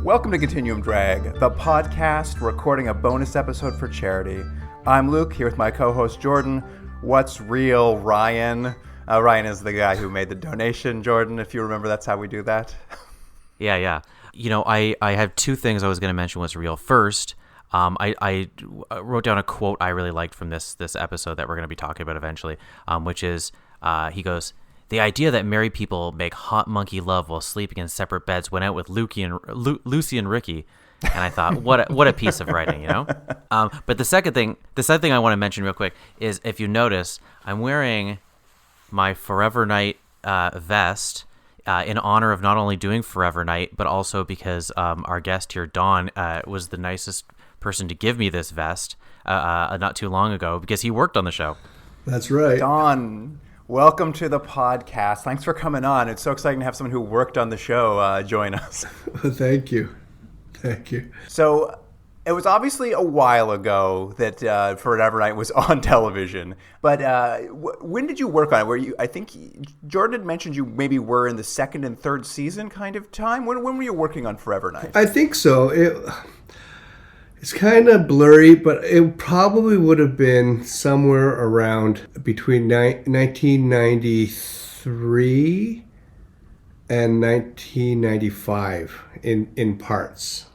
Welcome to Continuum Drag, the podcast recording a bonus episode for charity. I'm Luke, here with my co-host Jordan. What's real, Ryan? Ryan is the guy who made the donation, Jordan, if you remember, that's how we do that. Yeah. You know, I have two things I was going to mention what's real. First, I wrote down a quote I really liked from this episode that we're going to be talking about eventually, which is, he goes, "The idea that married people make hot monkey love while sleeping in separate beds went out with Lucy and Ricky." And I thought, what a piece of writing, you know? But the second thing I want to mention real quick is, if you notice, I'm wearing my Forever Night vest in honor of not only doing Forever Night, but also because our guest here, Don, was the nicest person to give me this vest not too long ago because he worked on the show. That's right. Don, welcome to the podcast. Thanks for coming on. It's so exciting to have someone who worked on the show join us. Thank you. So it was obviously a while ago that Forever Night was on television, but when did you work on it? Were you? I think Jordan had mentioned you maybe were in the second and third season kind of time. When were you working on Forever Night? I think so. It's kind of blurry, but it probably would have been somewhere around between 1993 and 1995 in parts.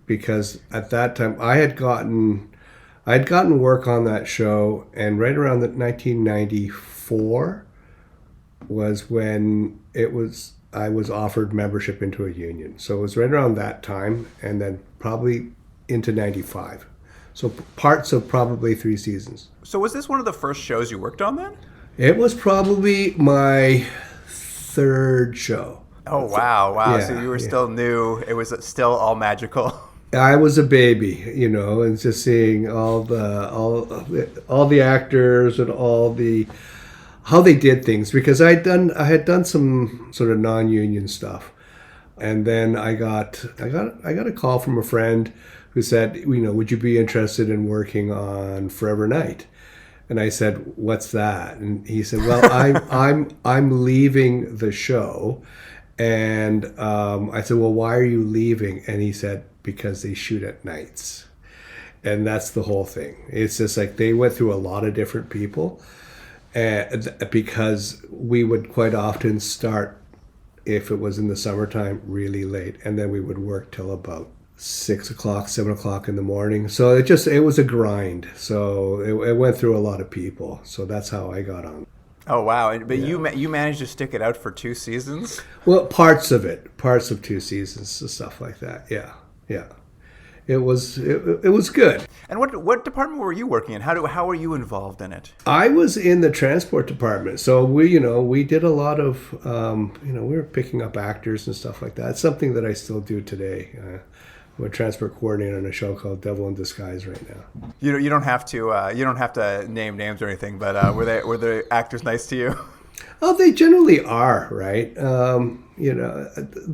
Because at that time I had gotten work on that show, and right around 1994 was when I was offered membership into a union. So it was right around that time, and then probably into 95. So parts of probably 3 seasons. So was this one of the first shows you worked on then? It was probably my 3rd show. Oh, wow. Yeah, so you were still new. It was still all magical. I was a baby, you know, and just seeing all the actors and how they did things, because I had done some sort of non-union stuff. And then I got a call from a friend who said, you know, would you be interested in working on Forever Night? And I said, what's that? And he said, well, I'm leaving the show. And I said, well, why are you leaving? And he said, because they shoot at nights. And that's the whole thing. It's just like they went through a lot of different people, because we would quite often start, if it was in the summertime, really late. And then we would work till about 6 o'clock, 7 o'clock in the morning. So it was a grind. So it went through a lot of people. So that's how I got on. Oh, wow. But yeah. You managed to stick it out for 2 seasons? Well, parts of 2 seasons and stuff like that. Yeah. It was good. And what department were you working in? How were you involved in it? I was in the transport department. So we did a lot of, we were picking up actors and stuff like that. It's something that I still do today. I'm a transport coordinator on a show called Devil in Disguise right now. You don't have to name names or anything, but were the actors nice to you? Oh, they generally are, right? The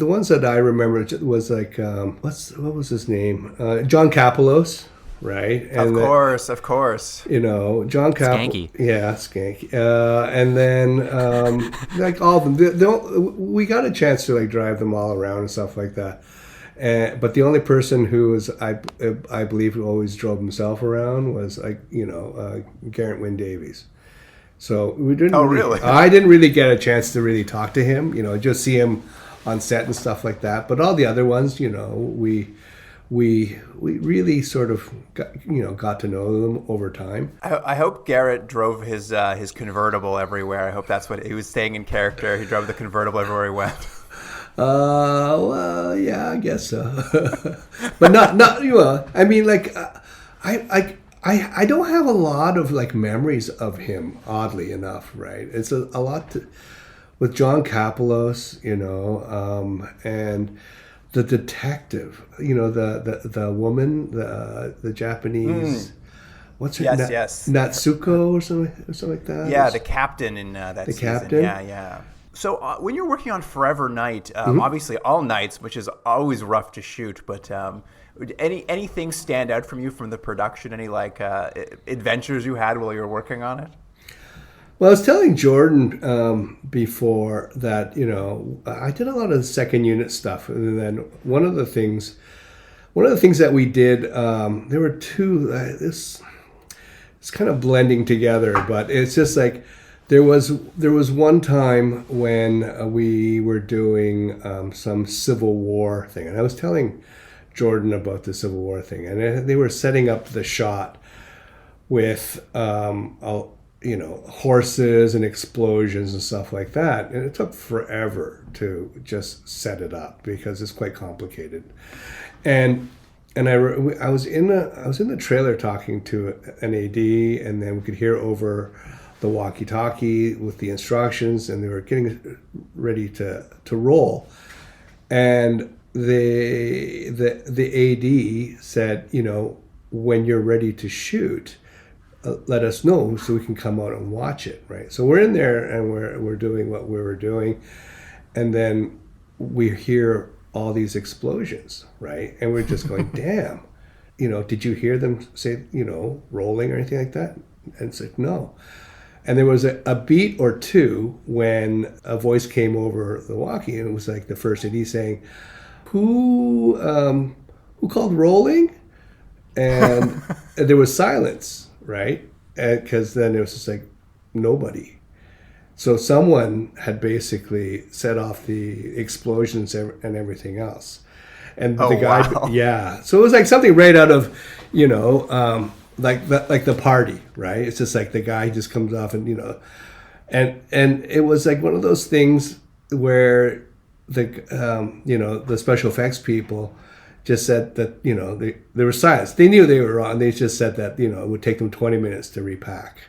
ones that I remember was like, what was his name? John Kapelos, right? And of course. You know, John Kapelos. Skanky. Yeah, Skanky. And then like all of them. We got a chance to like drive them all around and stuff like that. But the only person who was, I believe, who always drove himself around was Garrett Wynn Davies. So we didn't. Oh, really? I didn't really get a chance to really talk to him. You know, just see him on set and stuff like that. But all the other ones, you know, we really sort of got to know them over time. I hope Garrett drove his convertible everywhere. I hope that's what he was staying in character. He drove the convertible everywhere he went. Well, yeah, I guess so. But not. I mean, like, I don't have a lot of like memories of him. Oddly enough, right? It's a lot with John Kapelos, and the detective. You know, the woman, the Japanese. What's her name? Yes. Natsuko or something like that. Yeah, the captain in that season. Captain. Yeah. So when you're working on Forever Night, obviously all nights, which is always rough to shoot, but anything stand out from you from the production? Any adventures you had while you were working on it? Well, I was telling Jordan before that, I did a lot of second unit stuff, and then one of the things that we did, there were two. It's kind of blending together, but it's just like there was one time when we were doing some Civil War thing, and I was telling Jordan about the Civil War thing, and they were setting up the shot with horses and explosions and stuff like that, and it took forever to just set it up because it's quite complicated. And I was in the trailer talking to an AD, and then we could hear over the walkie-talkie with the instructions, and they were getting ready to roll, and the AD said, when you're ready to shoot, let us know so we can come out and watch it, right? So we're in there and we're doing what we were doing, and then we hear all these explosions, right? And we're just going, damn, did you hear them say, rolling or anything like that? And it's like, no. And there was a beat or two when a voice came over the walkie, and it was like the first AD saying, who called rolling? And there was silence, right? Because then it was just like nobody. So someone had basically set off the explosions and everything else. And the guy, wow. yeah. So it was like something right out of, like the party, right? It's just like the guy just comes off and, and it was like one of those things where the special effects people just said that, there was silence. They knew they were wrong. They just said that, it would take them 20 minutes to repack.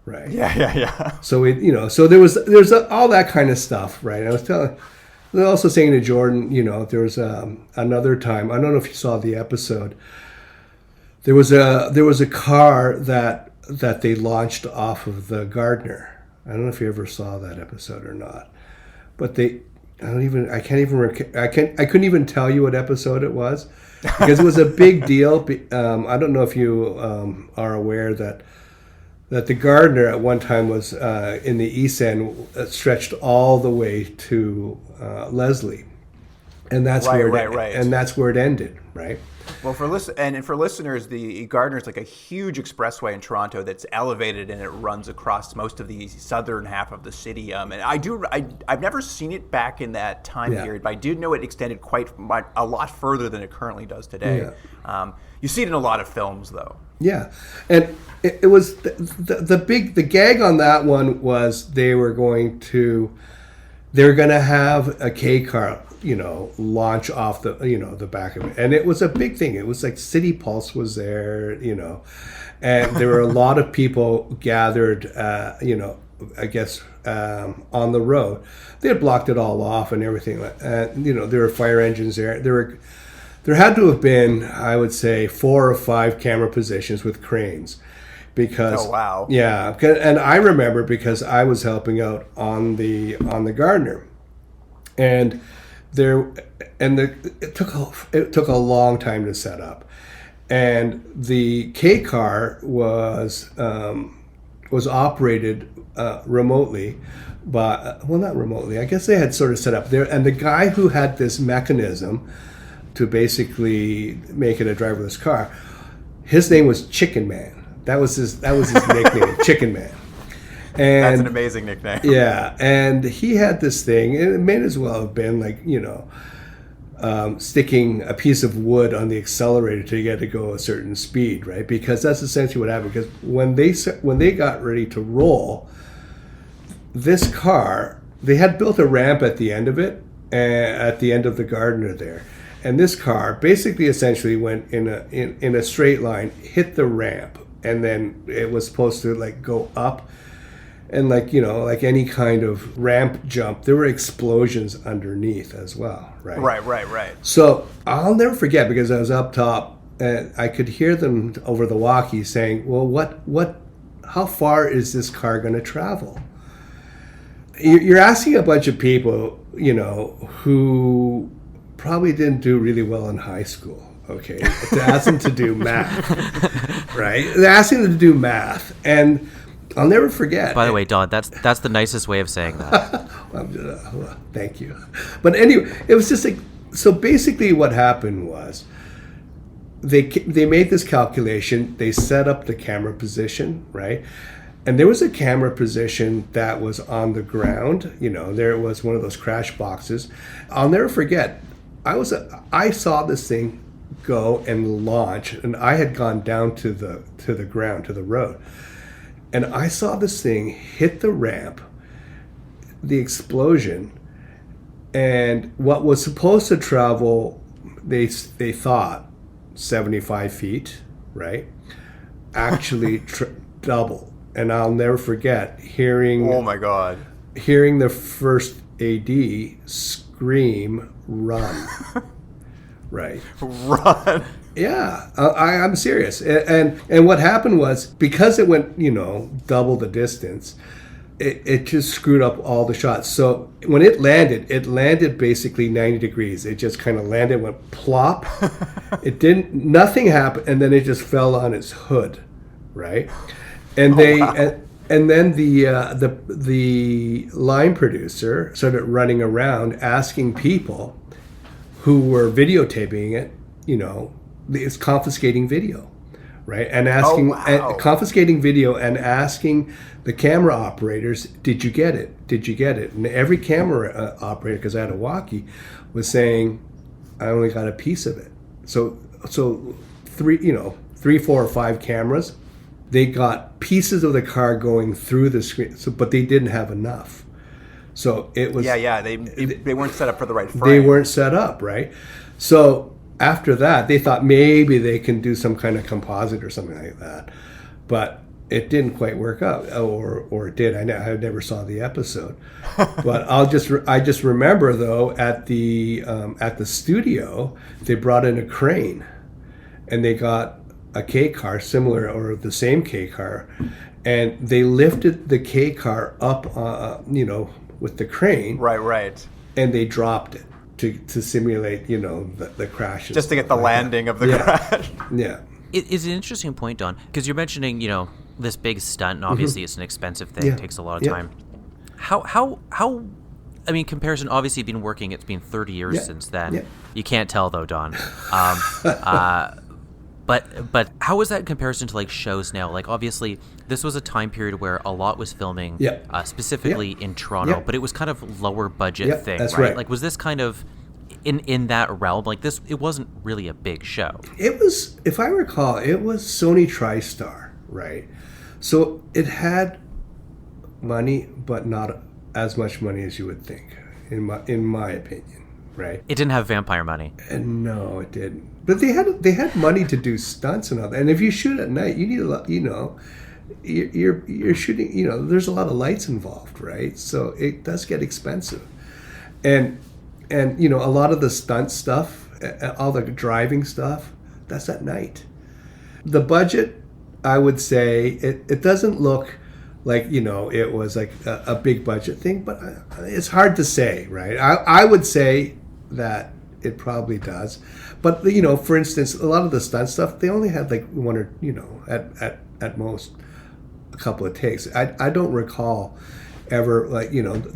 Right. Yeah. So so there's all that kind of stuff, right? I was also saying to Jordan, there was another time. I don't know if you saw the episode. There was a car that they launched off of the Gardner. I don't know if you ever saw that episode or not, but I couldn't even tell you what episode it was because it was a big deal. I don't know if you are aware that the Gardner at one time was in the East End, stretched all the way to Leslie, and that's where it ended, right? Well, for listeners, the Gardner is like a huge expressway in Toronto that's elevated, and it runs across most of the southern half of the city. And I've never seen it back in that time period, but I do know it extended a lot further than it currently does today. Yeah. You see it in a lot of films, though. Yeah, and it was the gag on that one was they were going to have a K car, launch off the back of it, and it was a big thing. It was like City Pulse was there, and there were a lot of people gathered, I guess on the road. They had blocked it all off and everything. There were fire engines there. There had to have been, I would say, 4 or 5 camera positions with cranes. Because, oh, wow. Yeah, and I remember because I was helping out on the Gardner, and it took a long time to set up, and the K car was operated remotely, but not remotely. I guess they had sort of set up there, and the guy who had this mechanism to basically make it a driverless car, his name was Chicken Man. That was his nickname, Chicken Man. And that's an amazing nickname. Yeah, and he had this thing, and it may as well have been like, sticking a piece of wood on the accelerator to get to go a certain speed, right? Because that's essentially what happened. Because when they got ready to roll, this car, they had built a ramp at the end of it, at the end of the Gardner there. And this car basically essentially went in a straight line, hit the ramp, and then it was supposed to like go up, and like any kind of ramp jump, there were explosions underneath as well, right? Right. So I'll never forget, because I was up top and I could hear them over the walkie saying, "Well, how far is this car going to travel?" You're asking a bunch of people, who probably didn't do really well in high school, okay, to ask them to do math, right? They're asking them to do math, and I'll never forget. By the way, Don, that's the nicest way of saying that. Thank you. But anyway, it was just like, so basically what happened was they made this calculation. They set up the camera position, right? And there was a camera position that was on the ground. There was one of those crash boxes. I'll never forget. I saw this thing go and launch, and I had gone down to the ground, to the road. And I saw this thing hit the ramp, the explosion, and what was supposed to travel, they thought 75 feet, right? Actually double. And I'll never forget hearing. Oh my God! Hearing the first AD scream, "Run!" Right? Run! Yeah, I'm serious. And what happened was, because it went double the distance, it just screwed up all the shots. So when it landed basically 90 degrees. It just kind of landed, went plop. Nothing happened, and then it just fell on its hood, right? And and then the line producer started running around asking people who were videotaping it, it's confiscating video, right? And asking, confiscating video and asking the camera operators, did you get it? Did you get it? And every camera operator, because I had a walkie, was saying, I only got a piece of it. So three, 4, or 5 cameras, they got pieces of the car going through the screen, but they didn't have enough. So it was... Yeah, they weren't set up for the right frame. They weren't set up, right? So after that, they thought maybe they can do some kind of composite or something like that. But it didn't quite work out, or it did. I never saw the episode. But I just remember, though, at the studio, they brought in a crane, and they got a K car similar or the same K car, and they lifted the K car up, with the crane. Right. And they dropped it to simulate, the crashes. Just to get the landing of the crash. Yeah. It's an interesting point, Don, because you're mentioning, this big stunt, and obviously it's an expensive thing. It takes a lot of time. How I mean, comparison, obviously you've been working, it's been 30 years since then. Yeah. You can't tell, though, Don. But how is that in comparison to like shows now? Like, obviously, this was a time period where a lot was filming, specifically in Toronto, but it was kind of lower budget thing, that's right? Like, was this kind of in that realm? Like, this, it wasn't really a big show. It was, if I recall, it was Sony TriStar, right? So it had money, but not as much money as you would think, in my opinion. Right. It didn't have vampire money. And no, it didn't. But they had money to do stunts and all that. And if you shoot at night, you need a lot. You're shooting. There's a lot of lights involved, right? So it does get expensive. And a lot of the stunt stuff, all the driving stuff, that's at night. The budget, I would say, it doesn't look like it was like a big budget thing, but it's hard to say, right? I would say that it probably does, but for instance, a lot of the stunt stuff, they only had like one or at most a couple of takes. I don't recall ever like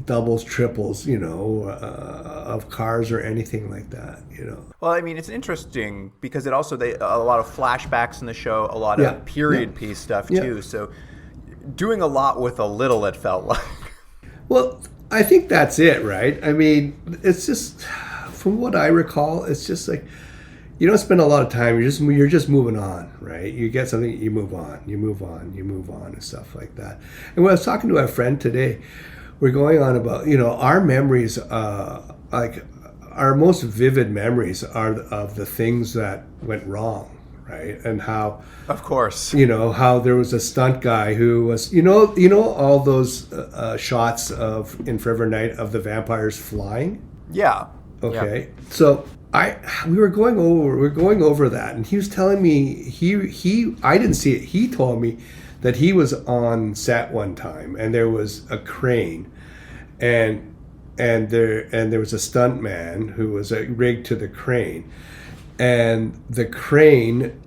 doubles, triples, of cars or anything like that. Well, I mean, it's interesting because it also a lot of flashbacks in the show, a lot of period piece stuff too. So doing a lot with a little, it felt like. Well, I think that's it, right? I mean, it's just, from what I recall, it's just like, you don't spend a lot of time. You're just moving on, right? You get something, you move on, and stuff like that. And when I was talking to a friend today, we're going on about, our memories, like our most vivid memories are of the things that went wrong. Right, and how, of course, how there was a stunt guy who was, all those shots of In Forever Night of the vampires flying. Yeah. Okay. Yeah. So we were going over that, and he was telling me I didn't see it. He told me that he was on set one time, and there was a crane, and there was a stunt man who was rigged to the crane. And the crane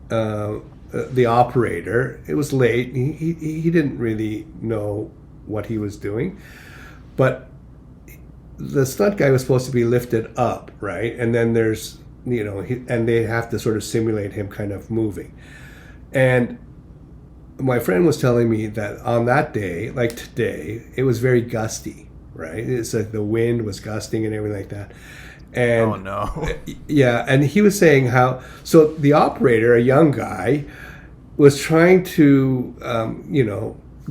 the operator. It was late. He didn't really know what he was doing, but the stunt guy was supposed to be lifted up, right? And then there's, and they have to sort of simulate him kind of moving. And my friend was telling me that on that day, like today, it was very gusty, right? It's like the wind was gusting and everything like that. And oh no. Yeah, and he was saying how, so the operator, a young guy, was trying to,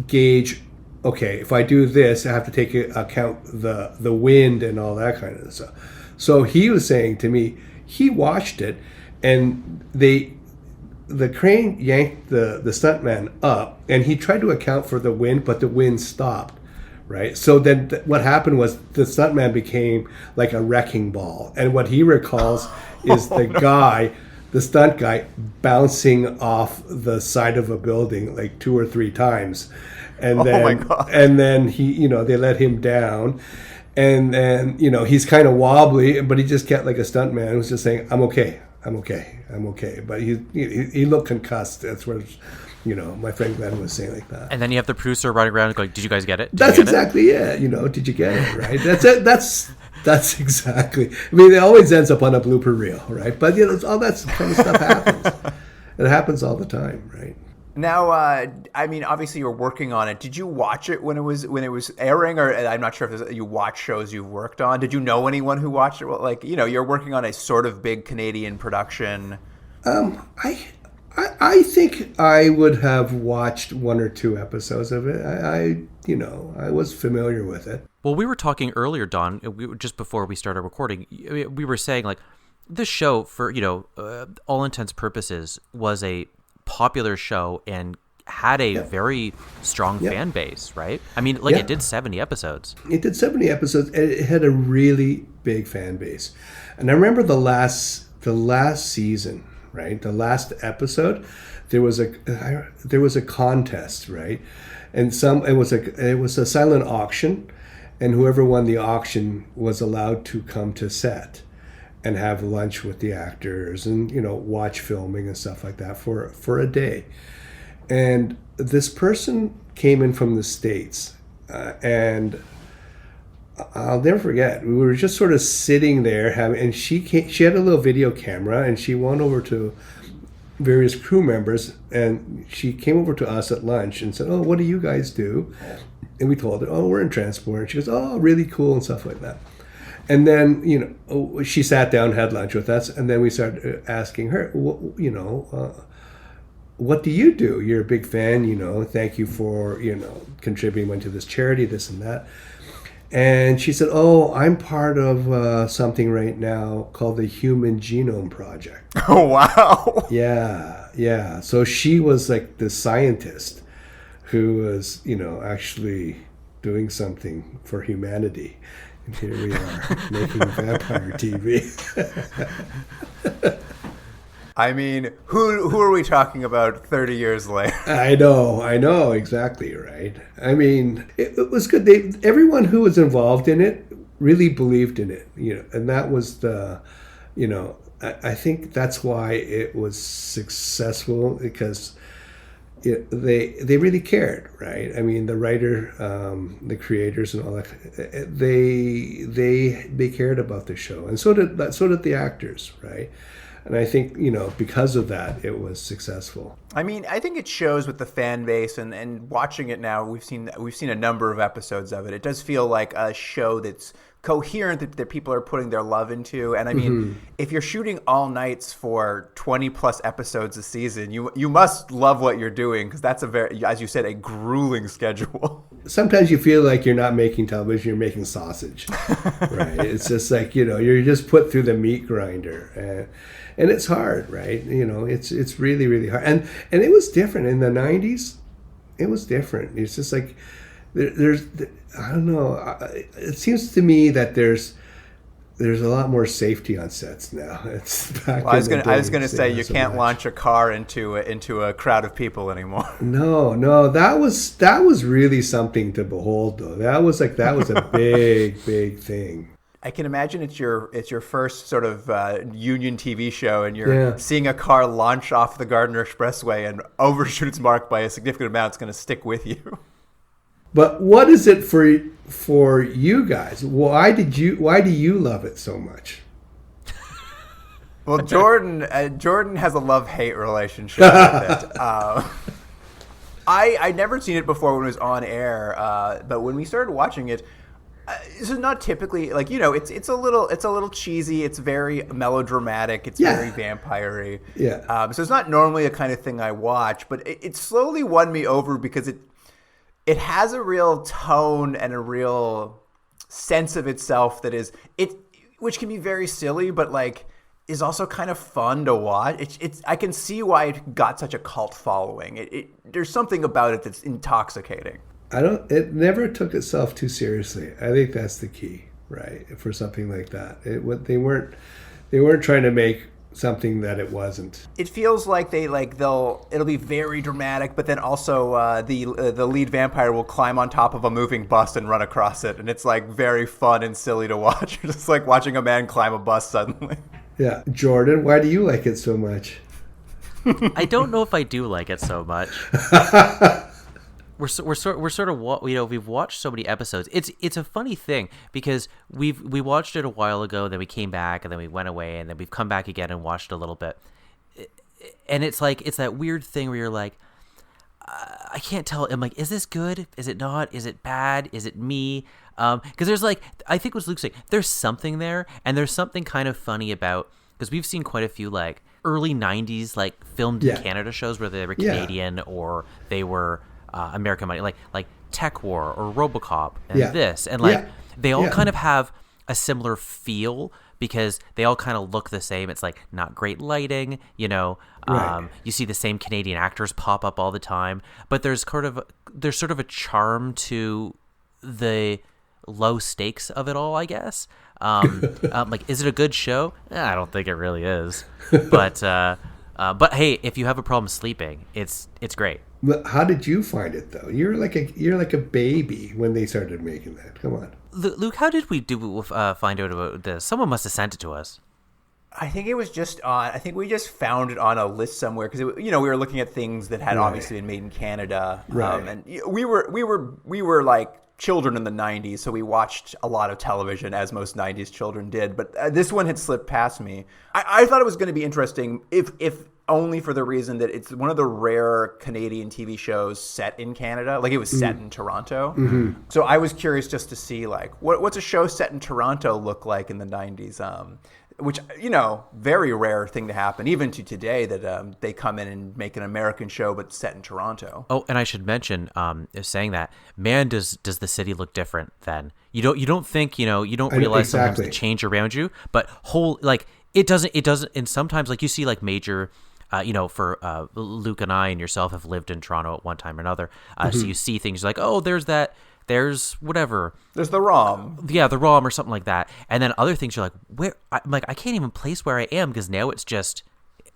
gauge, okay, if I do this, I have to take into account the wind and all that kind of stuff. So he was saying to me, he watched it, and the crane yanked the stuntman up, and he tried to account for the wind, but the wind stopped, right? So then what happened was the stuntman became like a wrecking ball, and what he recalls is the stunt guy bouncing off the side of a building like 2 or 3 times. And then, my God. And then he, they let him down, and then, he's kind of wobbly, but he just kept like a stuntman who was just saying, I'm okay. But he looked concussed. That's what, my friend Glenn was saying like that. And then you have the producer running around going, did you guys get it? That's exactly it. Did you get it, right? That's it. That's exactly. I mean, it always ends up on a blooper reel, right? But, all that kind of stuff happens. It happens all the time, right? Now, I mean, obviously you were working on it. Did you watch it when it was airing, or I'm not sure if you watch shows you've worked on? Did you know anyone who watched it? Well, like, you're working on a sort of big Canadian production. I think I would have watched 1 or 2 episodes of it. I was familiar with it. Well, we were talking earlier, Don, just before we started recording. We were saying like this show, for all intents purposes, was a popular show and had a very strong fan base, right? I mean, it did 70 episodes. It did 70 episodes, and it had a really big fan base. And I remember the last season, right? The last episode, there was a contest, right? And it was a silent auction, and whoever won the auction was allowed to come to set and have lunch with the actors and, watch filming and stuff like that for a day. And this person came in from the States, and I'll never forget, we were just sort of sitting there and she had a little video camera, and she went over to various crew members, and she came over to us at lunch and said, oh, what do you guys do? And we told her, oh, we're in transport. And she goes, oh, really cool, and stuff like that. And then, she sat down, had lunch with us, and then we started asking her, what do you do? You're a big fan, thank you for, contributing to this charity, this and that. And she said, oh, I'm part of something right now called the Human Genome Project. Oh, wow. Yeah. So she was like the scientist who was, actually doing something for humanity. And here we are making vampire TV. I mean, who are we talking about 30 years later? I know, exactly, right? I mean, it was good. Everyone who was involved in it really believed in it, and that was I think that's why it was successful, because they really cared, right? I mean, the writer, the creators, and all that, they cared about the show, and so did the actors, right? And I think, because of that, it was successful. I mean, I think it shows with the fan base, and watching it now, we've seen a number of episodes of it. It does feel like a show that's coherent, that people are putting their love into. And I mean, if you're shooting all nights for 20 plus episodes a season, you must love what you're doing, because that's as you said, a grueling schedule. Sometimes you feel like you're not making television, you're making sausage, right? It's just like, you're just put through the meat grinder, and it's hard, right? It's really, really hard. And it was different in the 90s. It was different. It's just like, there's I don't know. It seems to me that there's a lot more safety on sets now. It's back. Well, I was gonna say you can't launch a car into a crowd of people anymore. No, that was really something to behold, though. That was a big thing. I can imagine it's your first sort of union TV show, and you're Yeah. seeing a car launch off the Gardner Expressway and overshoot its mark by a significant amount. It's going to stick with you. But what is it for you guys? Why do you love it so much? Well, Jordan has a love-hate relationship with it. I'd never seen it before when it was on air, but when we started watching it, this is not typically like, it's a little cheesy. It's very melodramatic. It's very vampire-y. Yeah. So it's not normally a kind of thing I watch, but it slowly won me over because it has a real tone and a real sense of itself which can be very silly, but like is also kind of fun to watch. I can see why it got such a cult following. There's something about it that's intoxicating. It never took itself too seriously. I think that's the key, right? For something like that. They weren't trying to make something that it wasn't. It feels like it'll be very dramatic, but then also the lead vampire will climb on top of a moving bus and run across it, and it's like very fun and silly to watch. Just like watching a man climb a bus suddenly. Yeah, Jordan, why do you like it so much? I don't know if I do like it so much. We're sort of we've watched so many episodes. It's a funny thing because we watched it a while ago, then we came back, and then we went away, and then we've come back again and watched a little bit. And it's that weird thing where you're like, I can't tell. I'm like, is this good? Is it not? Is it bad? Is it me? Because there's I think what Luke's saying, there's something there, and there's something kind of funny about, because we've seen quite a few like early 90s like filmed in Canada shows where they were Canadian or they were American money, like Tech War or RoboCop and this, and they all kind of have a similar feel because they all kind of look the same. It's like not great lighting, Right. You see the same Canadian actors pop up all the time, but there's sort of a charm to the low stakes of it all, I guess. Like, is it a good show? I don't think it really is, but hey, if you have a problem sleeping, it's great. How did you find it though? You're like a baby when they started making that. Come on, Luke. How did we find out about this? Someone must have sent it to us. I think it was I think we just found it on a list somewhere because we were looking at things that had obviously been made in Canada, Right. And we were like children in the 90s, so we watched a lot of television as most 90s children did, but this one had slipped past me. I thought it was going to be interesting if only for the reason that it's one of the rare Canadian TV shows set in Canada. Like, it was set in Toronto. Mm-hmm. So I was curious just to see like what's a show set in Toronto look like in the 90s, which, very rare thing to happen, even to today, that they come in and make an American show but set in Toronto. Oh, and I should mention, saying that, man, does the city look different then. You don't think, you don't realize sometimes the change around you, but it doesn't, and sometimes like you see like major, for Luke and I and yourself have lived in Toronto at one time or another, so you see things like, oh, there's whatever. There's the ROM. Yeah, the ROM or something like that. And then other things you're like, where? I'm like, I can't even place where I am because now it's just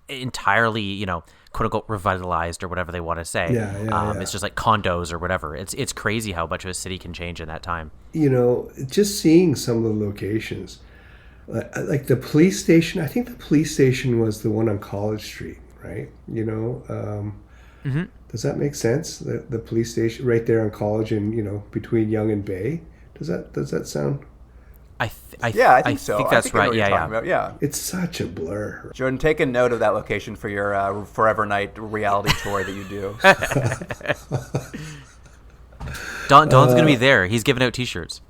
entirely, quote unquote, revitalized or whatever they want to say. Yeah. It's just like condos or whatever. It's crazy how much of a city can change in that time. Just seeing some of the locations, like the police station. I think the police station was the one on College Street, right? Mm-hmm. Does that make sense? The police station right there on College and between Yonge and Bay. Does that sound? I think so. I think that's right. Yeah. It's such a blur. Jordan, take a note of that location for your Forever Night reality tour that you do. Don's gonna be there. He's giving out T-shirts.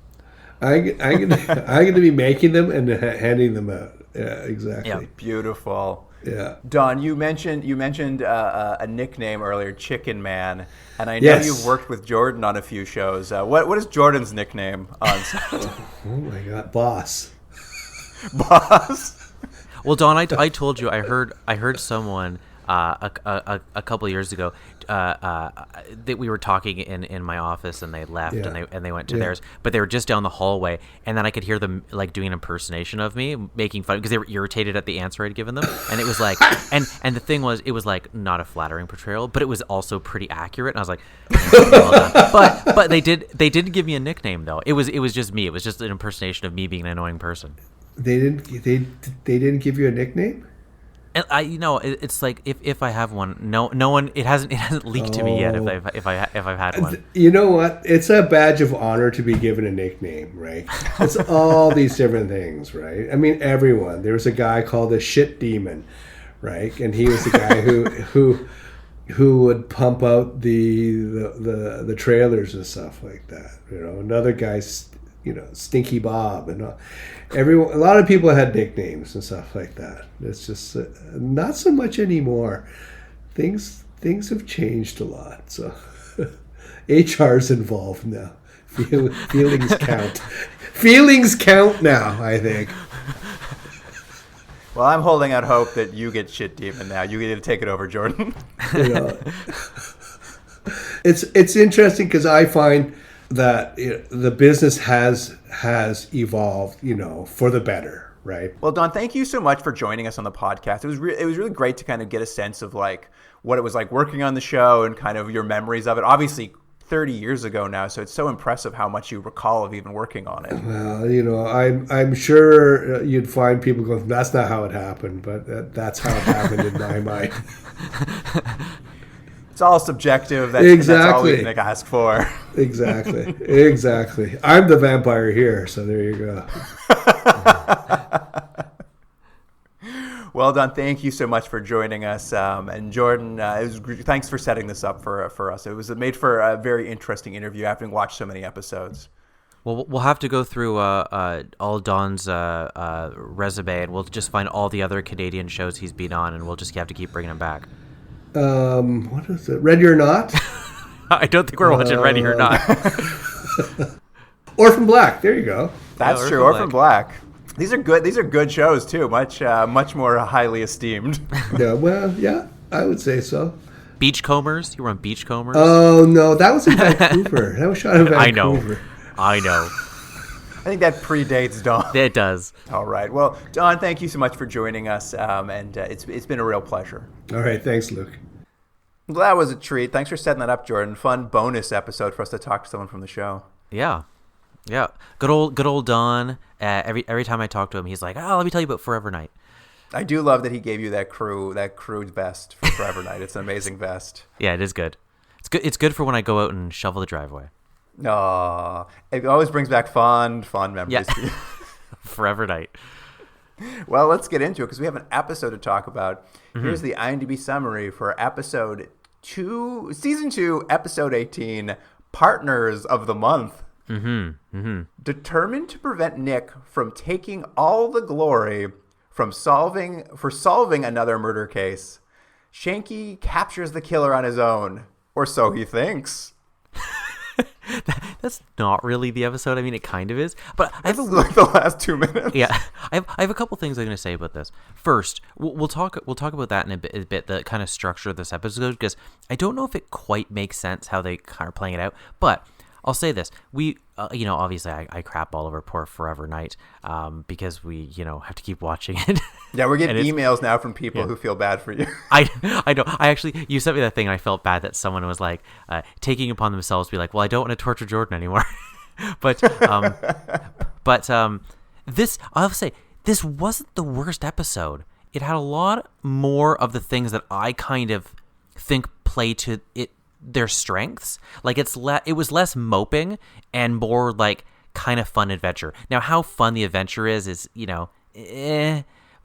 I'm gonna be making them and handing them out. Yeah, exactly. Yeah. Beautiful. Yeah. Don, you mentioned a nickname earlier, Chicken Man, and I know you've worked with Jordan on a few shows. What is Jordan's nickname on set? Oh my God, Boss. Boss. Well, Don, I told you I heard someone a couple of years ago that we were talking in my office, and they left, and they went to theirs, but they were just down the hallway, and then I could hear them like doing an impersonation of me, making fun because they were irritated at the answer I'd given them, and it was like, and the thing was, it was like not a flattering portrayal, but it was also pretty accurate, and I was like, well done. But they didn't give me a nickname though. It was just me. It was just an impersonation of me being an annoying person. They didn't give you a nickname? And it's like if I have one, no one, it hasn't leaked to me yet. If I've had one, you know what? It's a badge of honor to be given a nickname, right? It's all these different things, right? I mean, everyone. There was a guy called the Shit Demon, right? And he was the guy who would pump out the trailers and stuff like that. Another guy, Stinky Bob, and a lot of people had nicknames and stuff like that. It's just not so much anymore. Things have changed a lot. So HR's involved now. Feelings count. Feelings count now, I think. Well, I'm holding out hope that you get Shit Demon now. You get to take it over, Jordan. It's interesting because I find that the business has evolved, for the better, right? Well, Don, thank you so much for joining us on the podcast. It was really great to kind of get a sense of like what it was like working on the show and kind of your memories of it. Obviously, 30 years ago now, so it's so impressive how much you recall of even working on it. Well, I'm sure you'd find people going, "That's not how it happened," but that's how it happened in my mind. It's all subjective. Exactly. That's all we can ask for. Exactly. I'm the vampire here, so there you go. Well done. Thank you so much for joining us. And Jordan, thanks for setting this up for us. It was made for a very interesting interview, having watched so many episodes. Well, we'll have to go through all Don's resume, and we'll just find all the other Canadian shows he's been on, and we'll just have to keep bringing him back. What is it? Ready or Not? I don't think we're watching Ready or Not. Orphan Black. There you go. That's true. Orphan Black. These are good. These are good shows too. Much more highly esteemed. Yeah. Well, yeah, I would say so. Beachcombers. You were on Beachcombers. Oh no, that was in Vancouver. That was shot in Vancouver. I know. I think that predates Don. It does. All right. Well, Don, thank you so much for joining us, and it's been a real pleasure. All right. Thanks, Luke. Well, that was a treat. Thanks for setting that up, Jordan. Fun bonus episode for us to talk to someone from the show. Yeah. Good old Don. Every time I talk to him, he's like, "Oh, let me tell you about Forever Night." I do love that he gave you that crew vest for Forever Night. It's an amazing vest. Yeah, it is good. It's good for when I go out and shovel the driveway. Aww. It always brings back fond memories for you. Forever Night. Well, let's get into it because we have an episode to talk about. Mm-hmm. Here's the IMDb summary for season 2, episode 18, Partners of the Month. Determined to prevent Nick from taking all the glory for solving another murder case, Shanky captures the killer on his own, or so he thinks. That's not really the episode. I mean, it kind of is, but I have like the last 2 minutes. Yeah, I have a couple things I'm going to say about this. First, we'll talk about that in a bit. The kind of structure of this episode, because I don't know if it quite makes sense how they kind of playing it out. But I'll say this: we, obviously, I crap all over poor Forever Night, because we, have to keep watching it. Yeah, we're getting emails now from people who feel bad for you. I know. You sent me that thing, and I felt bad that someone was like taking upon themselves to be like, "Well, I don't want to torture Jordan anymore." but this, I'll say, this wasn't the worst episode. It had a lot more of the things that I kind of think play to their strengths. Like it was less moping and more like kind of fun adventure. Now, how fun the adventure is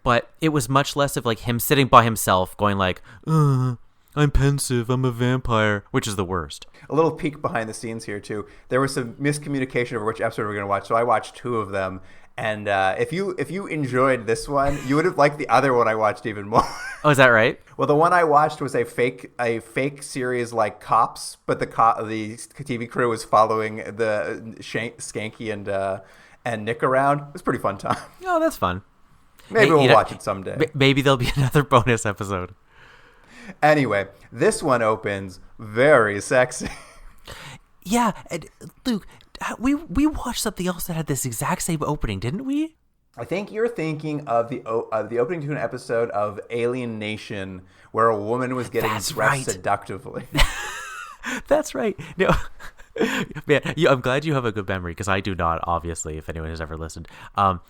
but it was much less of like him sitting by himself going like, I'm pensive, I'm a vampire, which is the worst. A little peek behind the scenes here too. There was some miscommunication over which episode we're going to watch, so I watched 2 of them. And if you enjoyed this one, you would have liked the other one I watched even more. Oh, is that right? Well, the one I watched was a fake series like Cops, but the TV crew was following the Skanky and Nick around. It was a pretty fun time. Oh, that's fun. Maybe we'll watch it someday. Maybe there'll be another bonus episode. Anyway, this one opens very sexy. Yeah, and Luke, we watched something else that had this exact same opening, didn't we? I think you're thinking of the opening to an episode of Alien Nation where a woman was getting dressed seductively. That's right. No, man, I'm glad you have a good memory because I do not. Obviously, if anyone has ever listened, so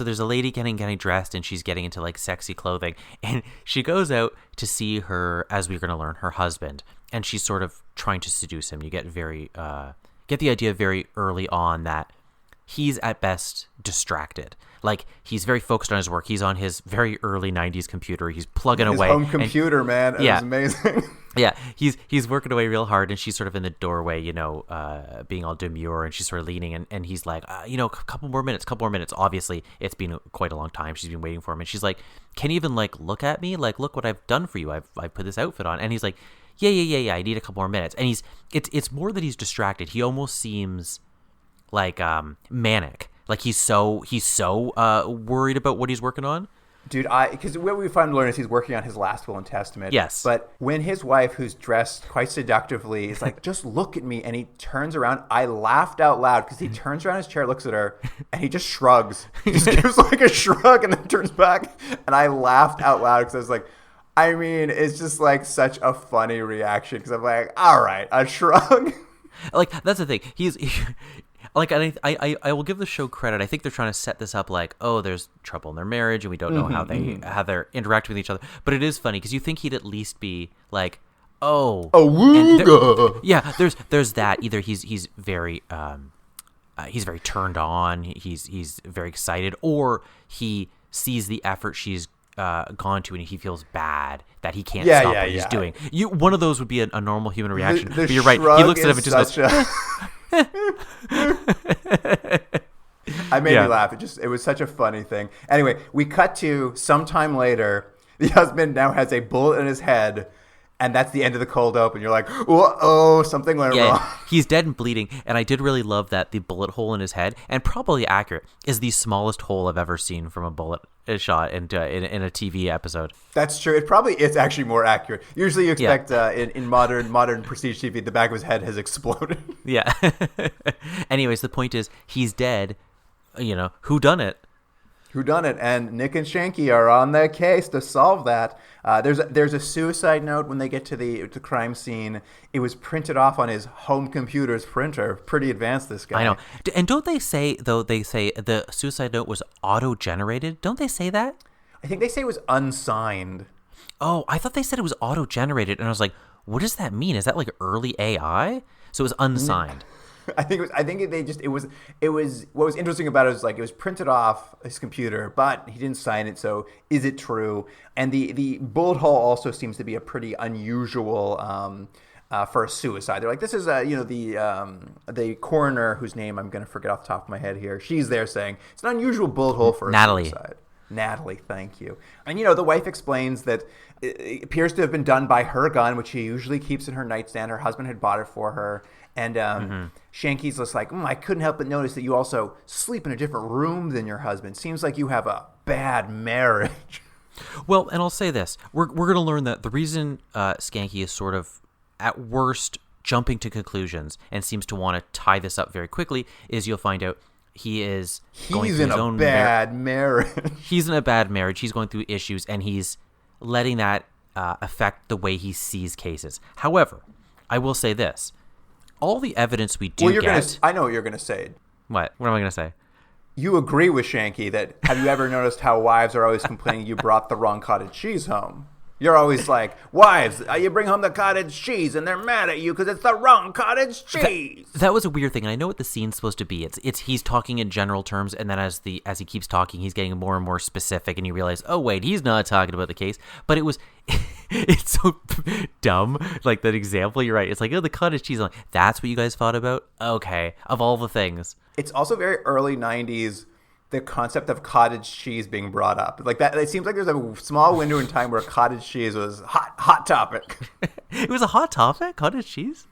there's a lady getting dressed and she's getting into like sexy clothing, and she goes out to see her, as we're going to learn, her husband, and she's sort of trying to seduce him. You get the idea very early on that he's at best distracted. Like, he's very focused on his work. He's on his very early 90s computer. He's plugging away. His home computer, man. It was amazing. Yeah, he's working away real hard, and she's sort of in the doorway, being all demure, and she's sort of leaning, and he's like, a couple more minutes. Obviously, it's been quite a long time. She's been waiting for him, and she's like, can you even, like, look at me? Like, look what I've done for you. I've put this outfit on. And he's like, yeah, I need a couple more minutes. And it's more that he's distracted. He almost seems like manic. Like he's so worried about what he's working on. Dude, because what we find to learn is he's working on his last will and testament. Yes. But when his wife, who's dressed quite seductively, is like, just look at me, and he turns around, I laughed out loud because he turns around his chair, looks at her, and he just shrugs. He just gives like a shrug and then turns back. And I laughed out loud because I was like, I mean, it's just like such a funny reaction because I'm like, all right, a shrug. Like, that's the thing. Like, I will give the show credit. I think they're trying to set this up like, oh, there's trouble in their marriage, and we don't know how they're interacting with each other. But it is funny because you think he'd at least be like, oh, yeah. There's that. Either he's very turned on, he's very excited, or he sees the effort she's gone to, and he feels bad that he can't stop what he's doing. One of those would be a normal human reaction. But you're right. He looks at him and just goes. I made me laugh. It was such a funny thing. Anyway, we cut to sometime later. The husband now has a bullet in his head, and that's the end of the cold open. You're like, uh-oh, something went wrong. He's dead and bleeding, and I did really love that the bullet hole in his head, and probably accurate, is the smallest hole I've ever seen from a bullet shot in a TV episode. That's true. It's actually more accurate. Usually you expect in modern prestige TV, the back of his head has exploded. Yeah. Anyways, the point is, he's dead. Who done it? And Nick and Shanky are on their case to solve that. There's a suicide note when they get to the crime scene. It was printed off on his home computer's printer. Pretty advanced, this guy. I know. And don't they say, though, the suicide note was auto-generated? Don't they say that? I think they say it was unsigned. Oh, I thought they said it was auto-generated, and I was like, what does that mean? Is that like early AI? So it was unsigned. It was what was interesting about it was like it was printed off his computer, but he didn't sign it. So is it true? And the bullet hole also seems to be a pretty unusual for a suicide. They're like, this is the coroner, whose name I'm going to forget off the top of my head here. She's there saying it's an unusual bullet hole for a suicide. Natalie, thank you. And the wife explains that it appears to have been done by her gun, which she usually keeps in her nightstand. Her husband had bought it for her. And Shanky's just like, I couldn't help but notice that you also sleep in a different room than your husband. Seems like you have a bad marriage. Well, and I'll say this. We're going to learn that the reason Skanky is sort of, at worst, jumping to conclusions and seems to want to tie this up very quickly is you'll find out he's in a bad marriage. He's in a bad marriage. He's going through issues, and he's letting that affect the way he sees cases. However, I will say this. All the evidence we do get... I know what you're going to say. What? What am I going to say? You agree with Shanky that, have you ever noticed how wives are always complaining you brought the wrong cottage cheese home? You're always like, wives, you bring home the cottage cheese and they're mad at you because it's the wrong cottage cheese. That was a weird thing, and I know what the scene's supposed to be. It's he's talking in general terms, and then as he keeps talking, he's getting more and more specific, and you realize, oh wait, he's not talking about the case. But it was, it's so dumb. Like that example, you're right. It's like, oh, the cottage cheese. I'm like, that's what you guys thought about? Okay, of all the things. It's also very early 90s. The concept of cottage cheese being brought up like that, it seems like there's a small window in time where cottage cheese was hot topic. It was a hot topic, cottage cheese.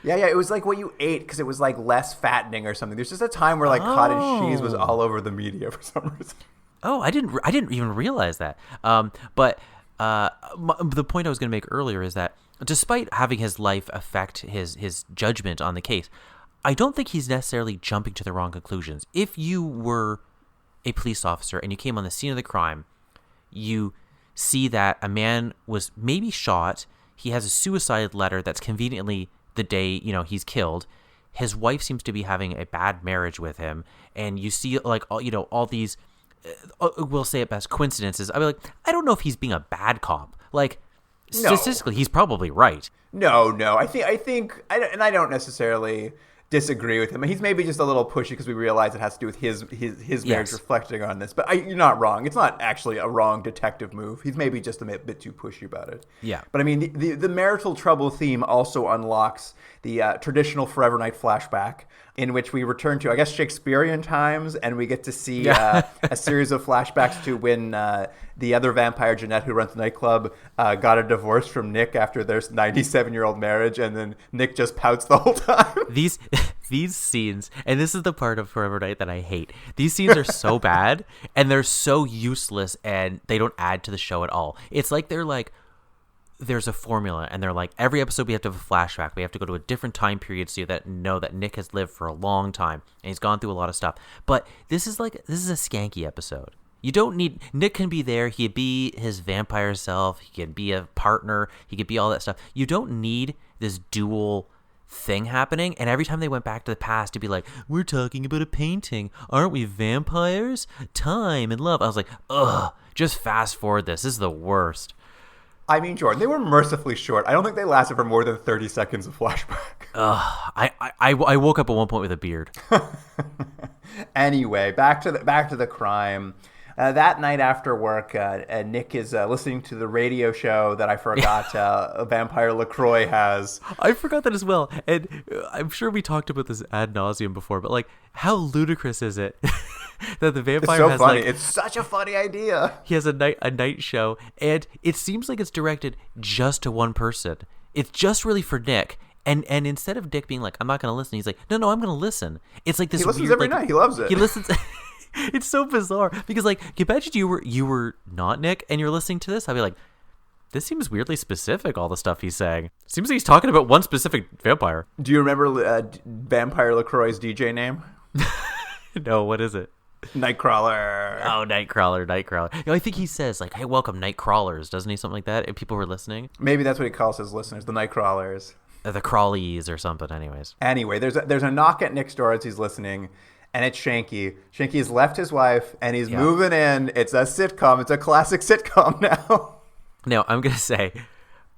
Yeah, it was like what you ate because it was like less fattening or something. There's just a time where like cottage cheese was all over the media for some reason. Oh, I didn't even realize that. But The point I was going to make earlier is that despite having his life affect his judgment on the case, I don't think he's necessarily jumping to the wrong conclusions. If you were a police officer and you came on the scene of the crime, you see that a man was maybe shot. He has a suicide letter that's conveniently the day, he's killed. His wife seems to be having a bad marriage with him. And you see all these, we'll say at best, coincidences. I mean, I don't know if he's being a bad cop. Statistically, he's probably right. No. I think, and I don't necessarily disagree with him. He's maybe just a little pushy because we realize it has to do with his marriage reflecting on this. But you're not wrong. It's not actually a wrong detective move. He's maybe just a bit too pushy about it. Yeah. But I mean, the marital trouble theme also unlocks the traditional Forever Knight flashback, in which we return to, I guess, Shakespearean times, and we get to see a series of flashbacks to when the other vampire, Jeanette, who runs the nightclub, got a divorce from Nick after their 97-year-old marriage, and then Nick just pouts the whole time. These scenes, and this is the part of Forever Knight that I hate. These scenes are so bad, and they're so useless, and they don't add to the show at all. It's like there's a formula, and they're like, every episode we have to have a flashback. We have to go to a different time period so that know that Nick has lived for a long time, and he's gone through a lot of stuff. But this is a skanky episode. You don't need... Nick can be there. He could be his vampire self. He can be a partner. He could be all that stuff. You don't need this dual thing happening. And every time they went back to the past to be like, we're talking about a painting. Aren't we vampires? Time and love. I was like, ugh, just fast forward this. This is the worst. I mean, Jordan, they were mercifully short. I don't think they lasted for more than 30 seconds of flashback. I woke up at one point with a beard. Anyway, back to the crime. That night after work, Nick is listening to the radio show that I forgot Vampire LaCroix has. I forgot that as well. And I'm sure we talked about this ad nauseum before, but how ludicrous is it that the vampire has... It's so funny. It's such a funny idea. He has a night show, and it seems like it's directed just to one person. It's just really for Nick. And instead of Dick being like, I'm not going to listen, he's like, no, I'm going to listen. It's like this weird... He listens every night. He loves it. He listens... It's so bizarre because can you imagine you were not Nick and you're listening to this? I'd be like, this seems weirdly specific, all the stuff he's saying. Seems like he's talking about one specific vampire. Do you remember Vampire LaCroix's DJ name? No, what is it? Nightcrawler. Oh, Nightcrawler. I think he says hey, welcome Nightcrawlers, doesn't he? Something like that. If people were listening. Maybe that's what he calls his listeners, the Nightcrawlers. The Crawlies or something, anyways. Anyway, there's a knock at Nick's door as he's listening. And it's Shanky. Shanky's left his wife, and he's moving in. It's a sitcom. It's a classic sitcom now. Now, I'm going to say,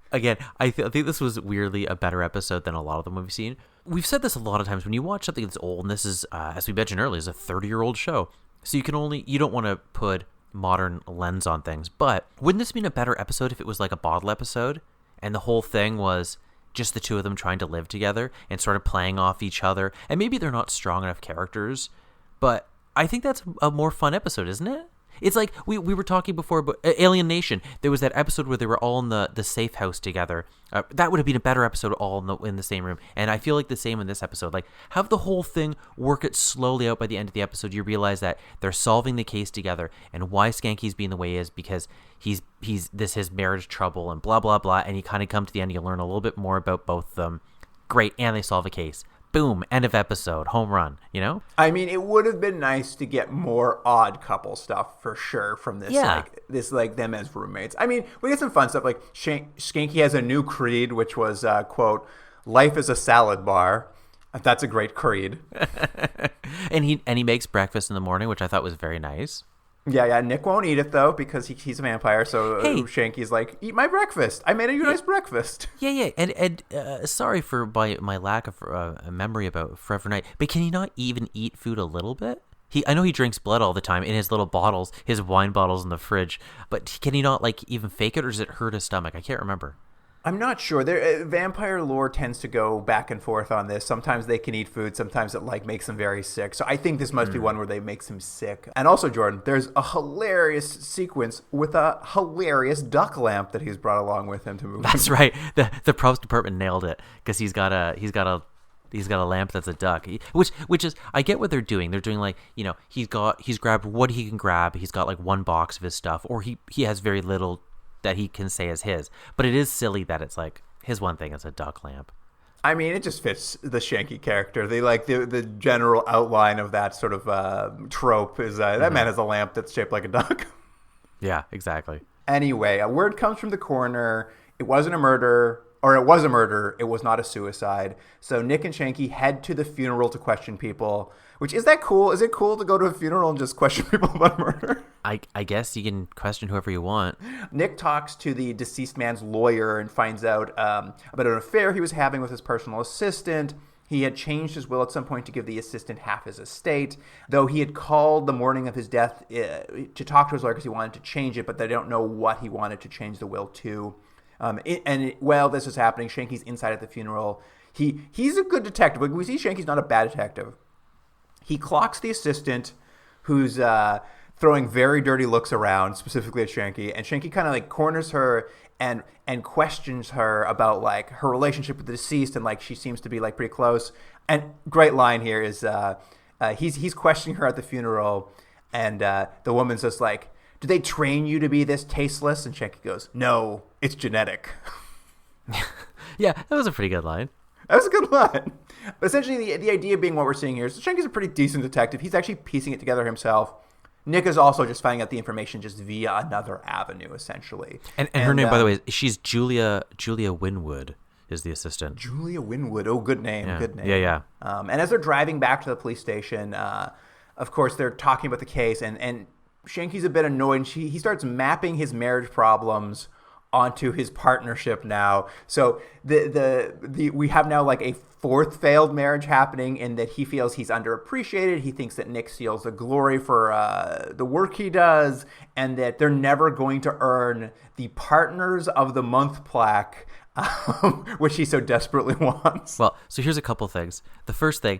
again, I think this was weirdly a better episode than a lot of them we've seen. We've said this a lot of times. When you watch something that's old, and this is, as we mentioned earlier, is a 30-year-old show. So you don't want to put modern lens on things. But wouldn't this have been a better episode if it was like a bottle episode, and the whole thing was just the two of them trying to live together and sort of playing off each other? And maybe they're not strong enough characters, but I think that's a more fun episode, isn't it? It's like we were talking before about Alien Nation. There was that episode where they were all in the safe house together. That would have been a better episode, all in the same room. And I feel like the same in this episode. Have the whole thing work it slowly out. By the end of the episode, you realize that they're solving the case together, and why Skanky's being the way he is because he's his marriage trouble and blah blah blah. And you kind of come to the end, you learn a little bit more about both of them. Great, and they solve a case. Boom, end of episode, home run, I mean, it would have been nice to get more odd couple stuff for sure from this, them as roommates. I mean, we get some fun stuff, Skanky has a new creed, which was, quote, life is a salad bar. That's a great creed. and he makes breakfast in the morning, which I thought was very nice. Yeah. Nick won't eat it, though, because he's a vampire. So Shanky's like, eat my breakfast. I made you a nice breakfast. Yeah. And sorry for my lack of memory about Forever Knight, but can he not even eat food a little bit? I know he drinks blood all the time in his little bottles, his wine bottles in the fridge, but can he not even fake it, or does it hurt his stomach? I can't remember. I'm not sure. Vampire lore tends to go back and forth on this. Sometimes they can eat food. Sometimes it makes them very sick. So I think this must be one where they makes him sick. And also, Jordan, there's a hilarious sequence with a hilarious duck lamp that he's brought along with him to move. That's right. The props department nailed it because he's got a lamp that's a duck, which is, I get what they're doing. They're doing he's grabbed what he can grab. He's got one box of his stuff, or he has very little that he can say is his. But it is silly that it's like his one thing is a duck lamp. I mean, it just fits the Shanky character. They like the general outline of that sort of trope is that man has a lamp that's shaped like a duck. Yeah, exactly. Anyway, a word comes from the coroner. It wasn't a murder, or it was a murder. It was not a suicide. So Nick and Shanky head to the funeral to question people. Which, is that cool? Is it cool to go to a funeral and just question people about murder? I guess you can question whoever you want. Nick talks to the deceased man's lawyer and finds out about an affair he was having with his personal assistant. He had changed his will at some point to give the assistant half his estate, though he had called the morning of his death to talk to his lawyer because he wanted to change it, but they don't know what he wanted to change the will to. While this is happening, Shanky's inside at the funeral. He's a good detective. We see Shanky's not a bad detective. He clocks the assistant who's throwing very dirty looks around, specifically at Shanky, and Shanky kind of like corners her and questions her about like her relationship with the deceased, and like she seems to be like pretty close. And great line here is he's questioning her at the funeral, and the woman's just like, "Do they train you to be this tasteless?" And Shanky goes, "No, it's genetic." Yeah, that was a pretty good line. That was a good line. But essentially, the idea being what we're seeing here is Shanky's a pretty decent detective. He's actually piecing it together himself. Nick is also just finding out the information just via another avenue, essentially. And her name, by the way, she's Julia Winwood is the assistant. Julia Winwood. Oh, good name. Yeah. Good name. Yeah. And as they're driving back to the police station, of course, they're talking about the case. And Shanky's a bit annoyed. And he starts mapping his marriage problems onto his partnership now. So we have now like a fourth failed marriage happening in that he feels he's underappreciated. He thinks that Nick steals the glory for the work he does, and that they're never going to earn the Partners of the Month plaque, which he so desperately wants. Well, so here's a couple things. The first thing,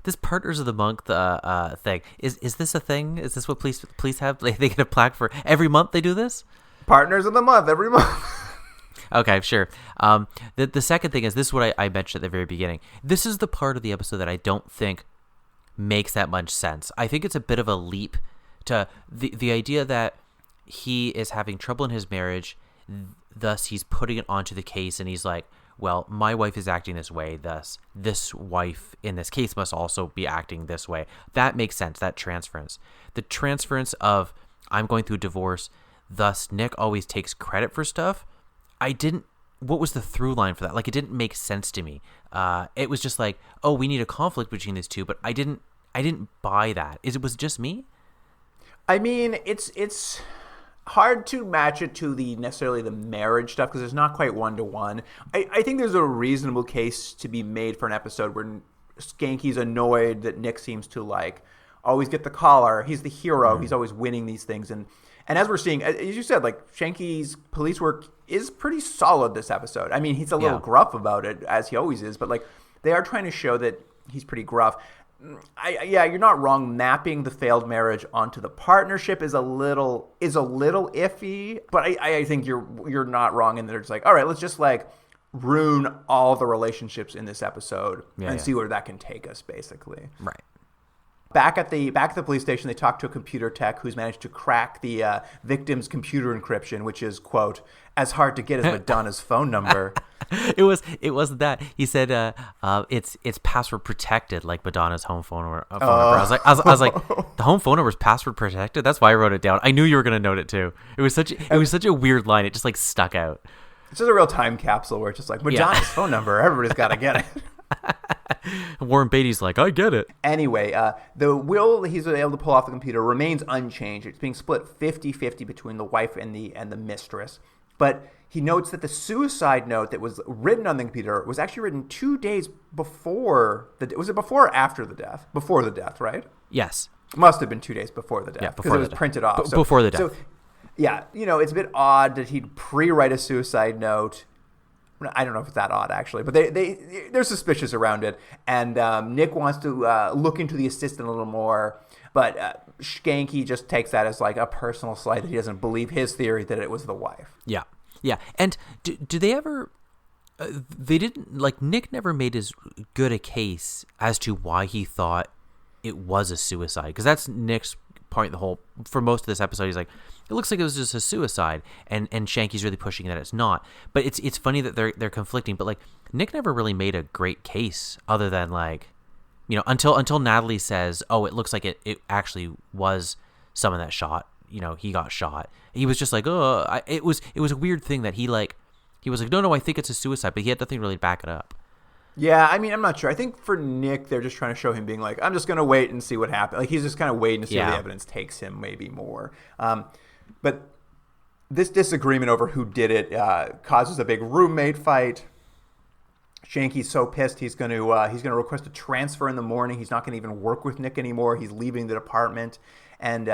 this Partners of the Month thing, is this a thing? Is this what police have? They get a plaque for every month they do this? Partners of the Month every month. Okay, sure. The second thing is, this is what I mentioned at the very beginning. This is the part of the episode that I don't think makes that much sense. I think it's a bit of a leap to the idea that he is having trouble in his marriage, thus he's putting it onto the case, and he's like, well, my wife is acting this way, thus this wife in this case must also be acting this way. That makes sense, that transference. The transference of, I'm going through a divorce, thus Nick always takes credit for stuff. What was the through line for that? Like, it didn't make sense to me. It was just like, oh, we need a conflict between these two, but I didn't buy that. Was it just me? I mean, it's hard to match it to necessarily the marriage stuff because it's not quite one-to-one. I think there's a reasonable case to be made for an episode where Skanky's annoyed that Nick seems to like always get the collar. He's the hero. He's always winning these things. And as we're seeing, as you said, like Shanky's police work is pretty solid this episode. I mean, he's a little gruff about it, as he always is, but like they are trying to show that he's pretty gruff. You're not wrong. Mapping the failed marriage onto the partnership is a little iffy, but I think you're not wrong in that it's like, all right, let's just like ruin all the relationships in this episode and see where that can take us, basically. Right. Back at the police station, they talk to a computer tech who's managed to crack the victim's computer encryption, which is, quote, as hard to get as Madonna's phone number. It wasn't that. He said it's password protected, like Madonna's home phone number. I was like, the home phone number is password protected. That's why I wrote it down. I knew you were gonna note it too. It was such a weird line. It just like stuck out. It's just a real time capsule where it's just like Madonna's phone number. Everybody's got to get it. Warren Beatty's like, I get it. Anyway, the will he's able to pull off the computer remains unchanged. It's being split 50-50 between the wife and the mistress. But he notes that the suicide note that was written on the computer was actually written 2 days before was it before or after the death? Before the death, right? Yes. Must have been 2 days before the death. Yeah, because it was printed off. Before the death. So, yeah, it's a bit odd that he'd pre-write a suicide note. I don't know if it's that odd, actually, but they're suspicious around it. And Nick wants to look into the assistant a little more, but Skanky just takes that as like a personal slight that he doesn't believe his theory that it was the wife. Yeah. And do they ever? They didn't, like, Nick never made as good a case as to why he thought it was a suicide, because that's Nick's for most of this episode, he's like, it looks like it was just a suicide, and Shanky's really pushing that it's not. But it's funny that they're conflicting. But like Nick never really made a great case other than like, you know, until Natalie says, oh, it looks like it actually was someone that shot. You know, he got shot. He was just like, oh, it was a weird thing that he was like, no, I think it's a suicide, but he had nothing really to back it up. Yeah, I mean, I'm not sure. I think for Nick, they're just trying to show him being like, I'm just going to wait and see what happens. Like, he's just kind of waiting to see where the evidence takes him, maybe more. But this disagreement over who did it causes a big roommate fight. Shanky's so pissed he's going to request a transfer in the morning. He's not going to even work with Nick anymore. He's leaving the department, and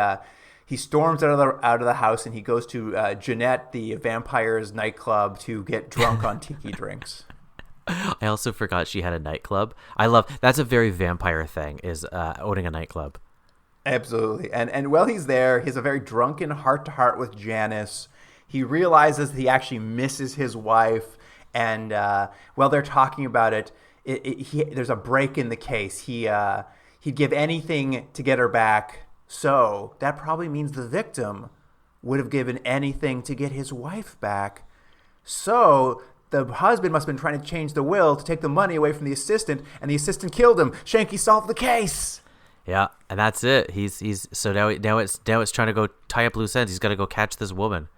he storms out of the house, and he goes to Jeanette, the vampire's nightclub, to get drunk on tiki drinks. I also forgot she had a nightclub. That's a very vampire thing, is owning a nightclub. Absolutely. And while he's there, he has a very drunken heart-to-heart with Janice. He realizes that he actually misses his wife, and while they're talking about it, there's a break in the case. He'd give anything to get her back, so that probably means the victim would have given anything to get his wife back. So the husband must have been trying to change the will to take the money away from the assistant, and the assistant killed him. Shanky solved the case. Yeah, and that's it. He's so now it's trying to go tie up loose ends. He's got to go catch this woman.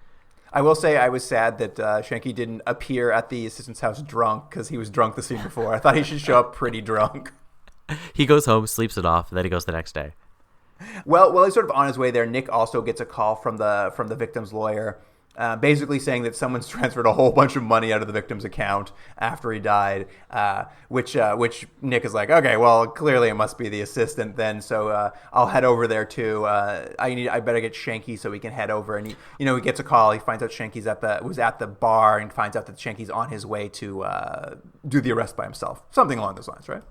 I will say I was sad that Shanky didn't appear at the assistant's house drunk, because he was drunk the scene before. I thought he should show up pretty drunk. He goes home, sleeps it off, and then he goes the next day. Well, while he's sort of on his way there, Nick also gets a call from the victim's lawyer, basically saying that someone's transferred a whole bunch of money out of the victim's account after he died, which Nick is like, okay, well, clearly it must be the assistant then, so I'll head over there too. I better get Shanky so we can head over. And he gets a call. He finds out Shanky's was at the bar, and finds out that Shanky's on his way to do the arrest by himself. Something along those lines, right?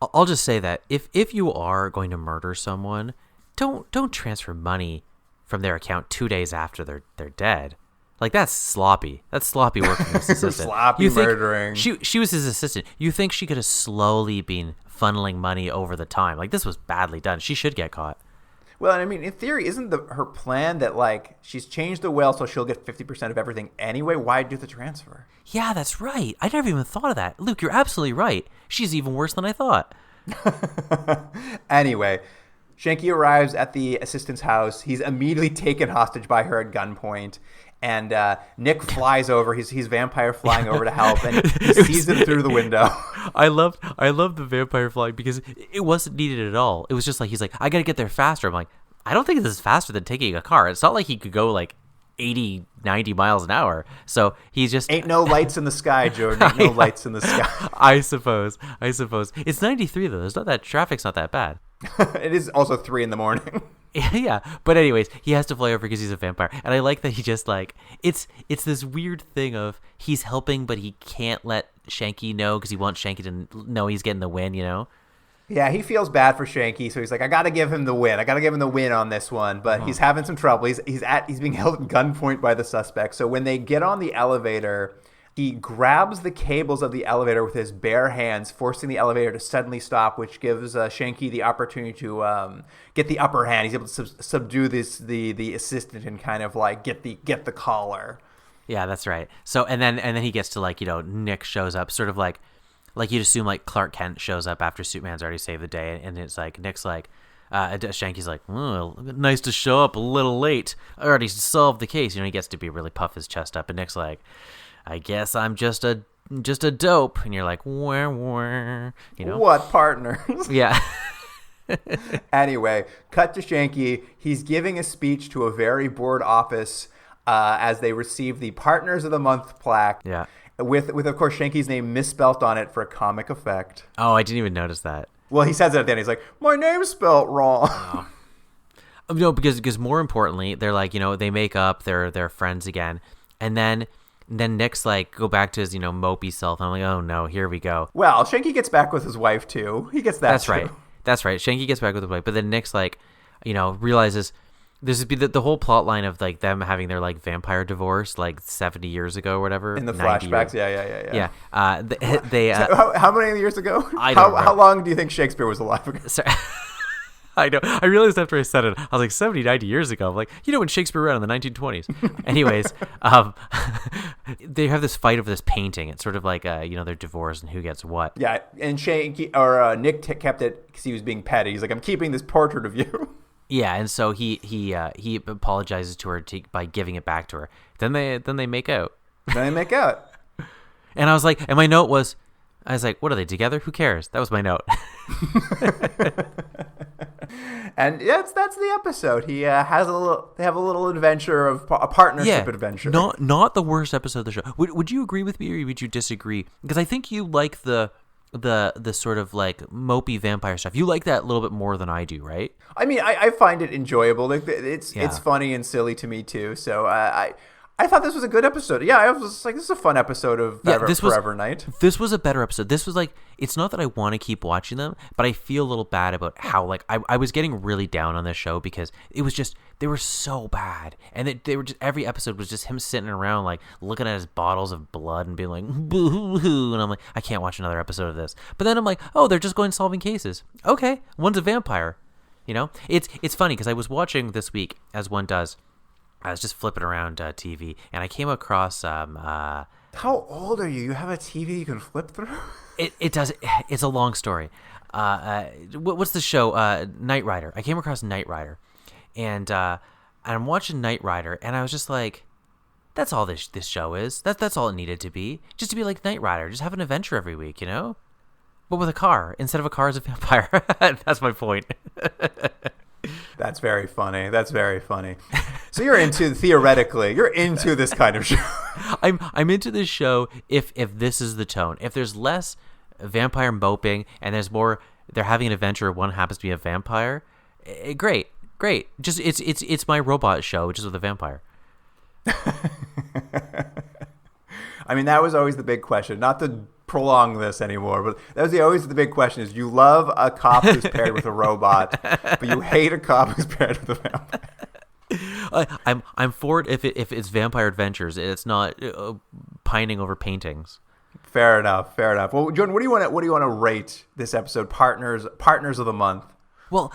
I'll just say that if you are going to murder someone, don't transfer money from their account 2 days after they're dead. Like, that's sloppy. That's sloppy work from his assistant. Sloppy murdering. She was his assistant. You think she could have slowly been funneling money over the time? Like, this was badly done. She should get caught. Well, I mean, in theory, isn't her plan that, like, she's changed the will so she'll get 50% of everything anyway? Why do the transfer? Yeah, that's right. I never even thought of that. Luke, you're absolutely right. She's even worse than I thought. Anyway, Shanky arrives at the assistant's house. He's immediately taken hostage by her at gunpoint. And Nick flies over. He's vampire flying over to help, and he sees him through the window. I loved the vampire flying because it wasn't needed at all. It was just like, he's like, I gotta get there faster. I'm like, I don't think this is faster than taking a car. It's not like he could go like 80, 90 miles an hour. So he's just... Ain't no lights in the sky, Jordan. Ain't no lights in the sky. I suppose. It's 93 though. Traffic's not that bad. It is also 3 a.m. Yeah, but anyways, he has to fly over because he's a vampire, and I like that he just like it's this weird thing of he's helping, but he can't let Shanky know because he wants Shanky to know he's getting the win, you know? Yeah, he feels bad for Shanky, so he's like, I gotta give him the win. I gotta give him the win on this one, but he's having some trouble. He's being held at gunpoint by the suspect. So when they get on the elevator, he grabs the cables of the elevator with his bare hands, forcing the elevator to suddenly stop, which gives Shanky the opportunity to get the upper hand. He's able to subdue the assistant and kind of like get the collar. Yeah, that's right. So and then he gets to, like, Nick shows up, sort of like you'd assume like Clark Kent shows up after Superman's already saved the day, and it's like Nick's like Shanky's like, oh, nice to show up a little late. I already solved the case. He gets to be really puff his chest up, and Nick's like, I guess I'm just a dope. And you're like, where, what partners? Yeah. Anyway, cut to Shanky. He's giving a speech to a very bored office as they receive the Partners of the Month plaque. Yeah. With of course Shanky's name misspelt on it for a comic effect. Oh, I didn't even notice that. Well, he says it at the end. He's like, my name's spelt wrong. Oh. No, because more importantly, they're like, they make up, they're friends again, and then Nick's like, go back to his, mopey self. I'm like, oh no, here we go. Well, Shanky gets back with his wife too. He gets that. That's right. Shanky gets back with his wife, but then Nick's like, realizes this would be the whole plot line of like them having their like vampire divorce like 70 years ago or whatever. In the flashbacks, yeah. They so how many years ago? I don't know. How long do you think Shakespeare was alive ago? Sorry. I know. I realized after I said it, I was like 70, 90 years ago. I'm like, when Shakespeare wrote in the 1920s. Anyways, they have this fight over this painting. It's sort of like, they're divorced and who gets what. Yeah, and Nick kept it because he was being petty. He's like, I'm keeping this portrait of you. Yeah, and so he apologizes to her by giving it back to her. Then they make out. And I was like, and my note was, what are they together? Who cares? That was my note. And that's the episode. He they have a little adventure of a partnership adventure. Not the worst episode of the show. Would you agree with me or would you disagree? Because I think you like the sort of like mopey vampire stuff. You like that a little bit more than I do, right? I mean, I find it enjoyable. Like it's funny and silly to me too. So I thought this was a good episode. Yeah, I was like, this is a fun episode of Forever Knight. This was a better episode. This was like, it's not that I want to keep watching them, but I feel a little bad about how, like, I was getting really down on this show because it was just, they were so bad. And they were just, every episode was just him sitting around, like, looking at his bottles of blood and being like, boo-hoo-hoo. And I'm like, I can't watch another episode of this. But then I'm like, oh, they're just going solving cases. Okay, one's a vampire. It's funny because I was watching this week, as one does. I was just flipping around TV, and I came across. How old are you? You have a TV you can flip through? It does. It's a long story. What's the show? Knight Rider. I came across Knight Rider, and I'm watching Knight Rider, and I was just like, "That's all this show is. That's all it needed to be. Just to be like Knight Rider. Just have an adventure every week, But with a car instead of a car as a vampire." That's my point. That's very funny. So you're into this kind of show. I'm into this show if this is the tone. If there's less vampire moping and there's more, they're having an adventure. One happens to be a vampire. Great. Just it's my robot show, which is with a vampire. I mean, that was always the big question. Not to prolong this anymore, but that was always the big question: is you love a cop who's paired with a robot, but you hate a cop who's paired with a vampire. I'm for it if it's vampire adventures. It's not pining over paintings. Fair enough. Well, Jordan, what do you want to rate this episode? Partners of the month. Well,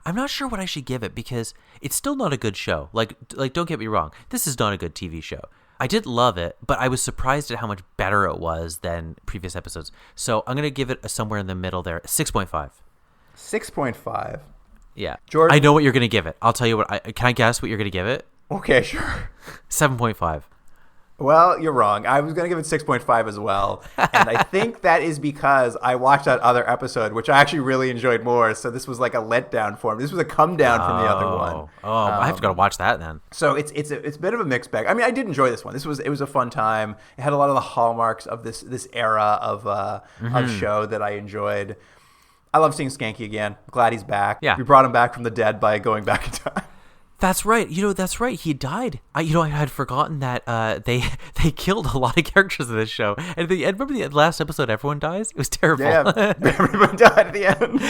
I'm not sure what I should give it because it's still not a good show. Like don't get me wrong, this is not a good TV show. I did love it, but I was surprised at how much better it was than previous episodes. So I'm going to give it somewhere in the middle there, 6.5. 6.5. Yeah. Jordan? I know what you're going to give it. I'll tell you what. Can I guess what you're going to give it? Okay, sure. 7.5. Well, you're wrong. I was going to give it 6.5 as well. And I think that is because I watched that other episode, which I actually really enjoyed more. So this was like a letdown for me. This was a come down from the other one. I have to go watch that then. So it's a bit of a mixed bag. I mean, I did enjoy this one. It was a fun time. It had a lot of the hallmarks of this era of show that I enjoyed. I love seeing Skanky again. I'm glad he's back. Yeah. We brought him back from the dead by going back in time. That's right. That's right. He died. I had forgotten that they killed a lot of characters in this show. And remember the last episode, everyone dies? It was terrible. Yeah, everyone died at the end.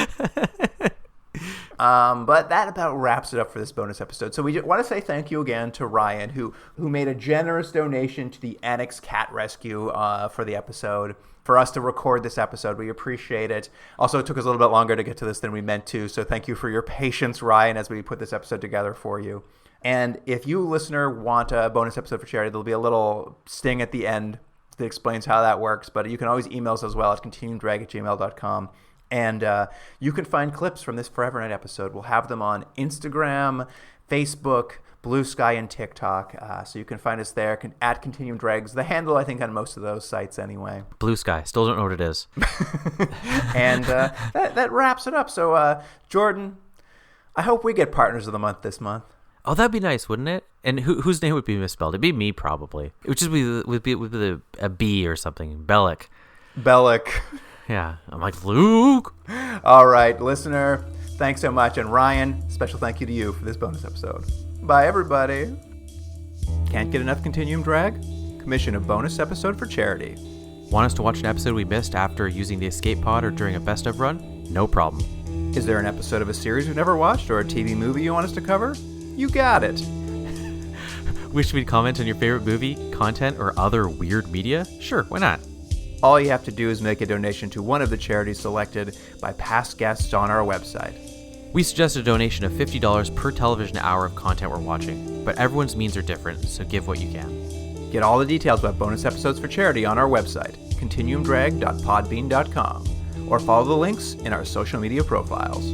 But that about wraps it up for this bonus episode. So we want to say thank you again to Ryan, who made a generous donation to the Annex Cat Rescue for the episode. For us to record this episode. We appreciate it. Also, it took us a little bit longer to get to this than we meant to, so thank you for your patience, Ryan, as we put this episode together for you. And if you, listener, want a bonus episode for charity, there'll be a little sting at the end that explains how that works, but you can always email us as well at continuumdrag@gmail.com. And you can find clips from this Forever Knight episode. We'll have them on Instagram, Facebook, Blue Sky, and TikTok. So you can find us there at Continuum Dregs. The handle, I think, on most of those sites anyway. Blue Sky. Still don't know what it is. And that wraps it up. So, Jordan, I hope we get Partners of the Month this month. Oh, that'd be nice, wouldn't it? And whose name would be misspelled? It'd be me, probably. It would just be a B or something. Bellick. Yeah. I'm like, Luke. All right, listener, thanks so much. And Ryan, special thank you to you for this bonus episode. Bye, everybody. Can't get enough Continuum Drag? Commission a bonus episode for charity. Want us to watch an episode we missed after using the escape pod or during a best of run? No problem. Is there an episode of a series we've never watched or a TV movie you want us to cover? You got it. Wish we'd comment on your favorite movie, content, or other weird media? Sure, why not? All you have to do is make a donation to one of the charities selected by past guests on our website. We suggest a donation of $50 per television hour of content we're watching, but everyone's means are different, so give what you can. Get all the details about bonus episodes for charity on our website, continuumdrag.podbean.com, or follow the links in our social media profiles.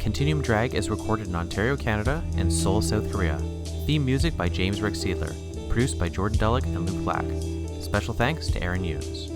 Continuum Drag is recorded in Ontario, Canada, and Seoul, South Korea. Theme music by James Rick Seidler. Produced by Jordan Dullock and Luke Black. Special thanks to Aaron Hughes.